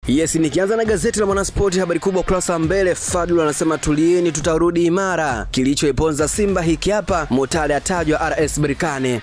Yes, nikianza na gazeti la Mwanaspoti, habari kubwa ukurasa mbele, Fadlu anasema tulieni tutarudi imara. Kilichoiponza Simba hiki hapa, Mutale atajwa RS Berkane.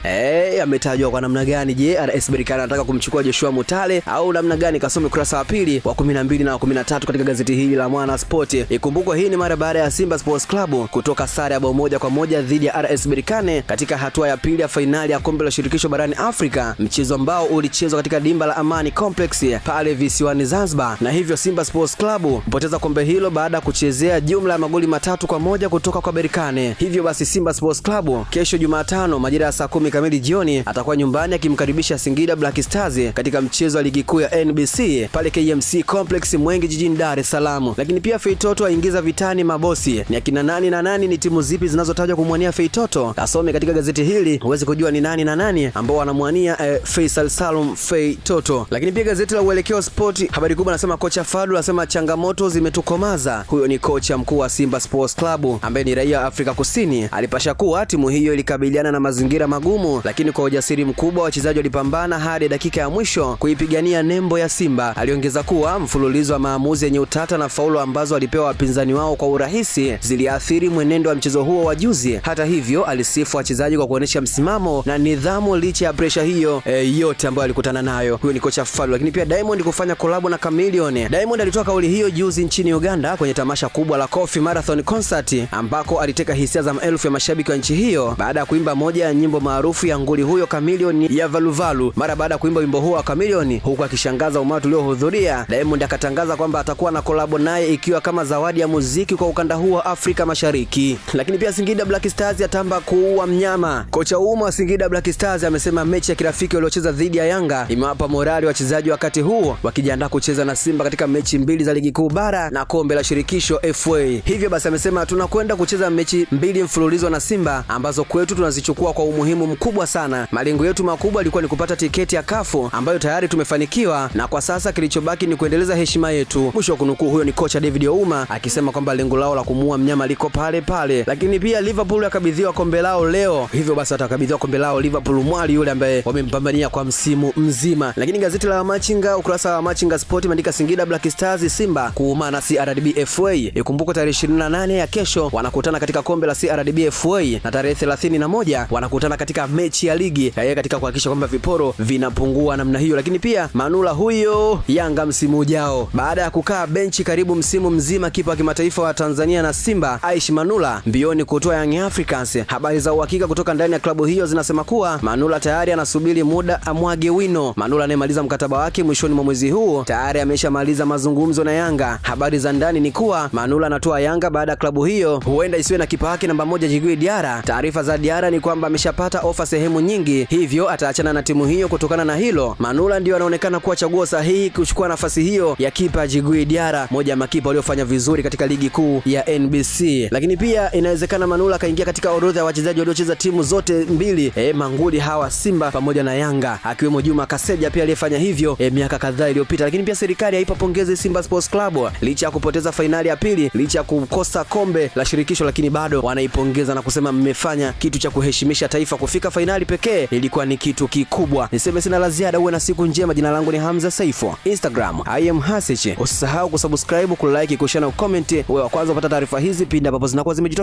Ametajwa kwa namna gani? Je, RS Berkane anataka kumchukua Joshua Mutale au namna gani? Kasome ukurasa wa pili wa 12 na 13 katika gazeti hili la Mwanaspoti. Ikumbukwe hii ni mara baada ya Simba Sports Club kutoka sare ya bao 1-1 dhidi ya RS Berkane katika hatua ya pili ya fainali ya kombe la shirikisho barani Afrika, mchezo ambao ulichezwa katika dimba la Amani Complex pale visiwani Zanzibar, na hivyo Simba Sports Club kupoteza kombe hilo baada ya kuchezea jumla ya magoli 3-1 kutoka kwa Berkane. Hivyo basi Simba Sports Club kesho Jumatano majira ya saa 10 kamili jioni atakuwa nyumbani akimkaribisha Singida Black Stars katika mchezo wa ligi kuu ya NBC pale KMC Complex Mwenge jijini Dar es Salaam. Lakini pia Feitoto aingiza vitani mabosi. Ni akina nani na nani, ni timu zipi zinazotajwa kumwania Feitoto? Asome katika gazeti hili uweze kujua ni nani na nani ambao wanamwania Faisal Salum Feitoto. Lakini pia gazeti la Uelekeo Sport, habari kubwa nasema kocha Fadlu anasema changamoto zimetukomaza. Huyo ni kocha mkuu wa Simba Sports Club ambaye ni raia wa Afrika Kusini. Alipasha kuwa timu hiyo ilikabiliana na mazingira magumu, lakini kwa ujasiri mkubwa wachezaji walipambana hadi dakika ya mwisho kuipigania nembo ya Simba. Aliongeza kuwa mfululizo wa maamuzi yenye utata na faulo ambazo walipewa wapinzani wao kwa urahisi ziliathiri mwenendo wa mchezo huo wa juzi. Hata hivyo alisifu wachezaji kwa kuonesha msimamo na nidhamu licha ya pressure hiyo yote ambayo alikutana nayo. Huyo ni kocha Fadlu. Lakini pia Diamond kufanya collab na Chameleone. Diamond alitoa kauli hiyo juzi nchini Uganda kwenye tamasha kubwa la Coffee Marathon Concert ambako aliteka hisia za maelfu ya mashabiki wa nchi hiyo baada ya kuimba moja ya nyimbo maarufu ya nguli huyo Chameleone ya Valuvalu. Mara baada ya kuimba wimbo huo wa Chameleone huku akishangaza umati uliohudhuria, Diamond akatangaza kwamba atakuwa na collab naye ikiwa kama zawadi ya muziki kwa ukanda huo wa Afrika Mashariki. Lakini pia Singida Black Stars yatamba kuua mnyama. Kocha wa Singida Black Stars amesema mechi ya kirafiki waliocheza dhidi ya Yanga imewapa morali wachezaji wakati huo wakijiandaa kucheza na Simba katika mechi mbili za ligi kuu bara na kombe la shirikisho FA. Hivyo basi amesema tunakwenda kucheza mechi mbili mfululizo na Simba ambazo kwetu tunazichukua kwa umuhimu mkubwa sana. Malengo yetu makubwa ilikuwa ni kupata tiketi ya kafu ambayo tayari tumefanikiwa, na kwa sasa kilichobaki ni kuendeleza heshima yetu. Mwisho wa kunukuu. Huyo ni kocha David Ouma akisema kwamba lengo lao la kumuua mnyama liko pale pale. Lakini pia Liverpool yakabidhiwa kombe lao leo. Hivyo basi atakabidhiwa kombe lao Liverpool mwali yule ambaye wamempambania kwa msimu mzima. Lakini gazeti la Machinga, ukurasa wa Machinga Sport imeandika Singida Black Stars Simba kuumana na CRDB FA. Ikumbuko tarehe 28 ya kesho wanakutana katika kombe la CRDB FA na tarehe 31 wanakutana katika mechi ya ligi katika kuhakikisha kwamba viporo vinapungua namna hiyo. Lakini pia Manula huyo Yanga msimu ujao baada ya kukaa benchi karibu msimu mzima, kipa wa kimataifa wa Tanzania na Simba Aishi Manula mbioni kutoa Young Africans. Habari za uhakika kutoka ndani ya klabu hiyo zinasema kuwa Manula tayari anasubiri muda amwage wino. Manula anayemaliza mkataba wake mwishoni mwa mwezi huu tayari ameshamaliza mazungumzo na Yanga. Habari za ndani ni kuwa Manula anatoa Yanga baada ya klabu hiyo huenda isiwe na kipa wake namba 1 Djigui Diarra. Taarifa za Diarra ni kwamba ameshapata ofa sehemu nyingi, hivyo ataachana na timu hiyo. Kutokana na hilo, Manula ndio anaonekana kuwa chaguo sahihi kuchukua nafasi hiyo ya kipa Djigui Diarra, moja ya makipa waliofanya vizuri katika ligi kuu ya NBC. Lakini pia inawezekana Manula kaingia katika orodha ya wachezaji waliocheza timu zote mbili manguli hawa Simba pamoja na Yanga, akiwemo Juma Kaseja pia aliyefanya hivyo miaka kadhaa iliyopita. Lakini pia serikali haipa pongezi Simba Sports Club licha ya kupoteza fainali ya pili, licha ya kukosa kombe la shirikisho, lakini bado wanaipongeza na kusema mmefanya kitu cha kuheshimisha taifa. Kufika fainali pekee ilikuwa ni kitu kikubwa. Niseme sina la ziada, uwe na siku njema. Jina langu ni Hamza Saifo, Instagram I am Hasichi. Usisahau kusubscribe, kulike, kushare na comment, uwe wa kwanza kupata taarifa hizi pindi ambapo zinakuwa zimejitokeza.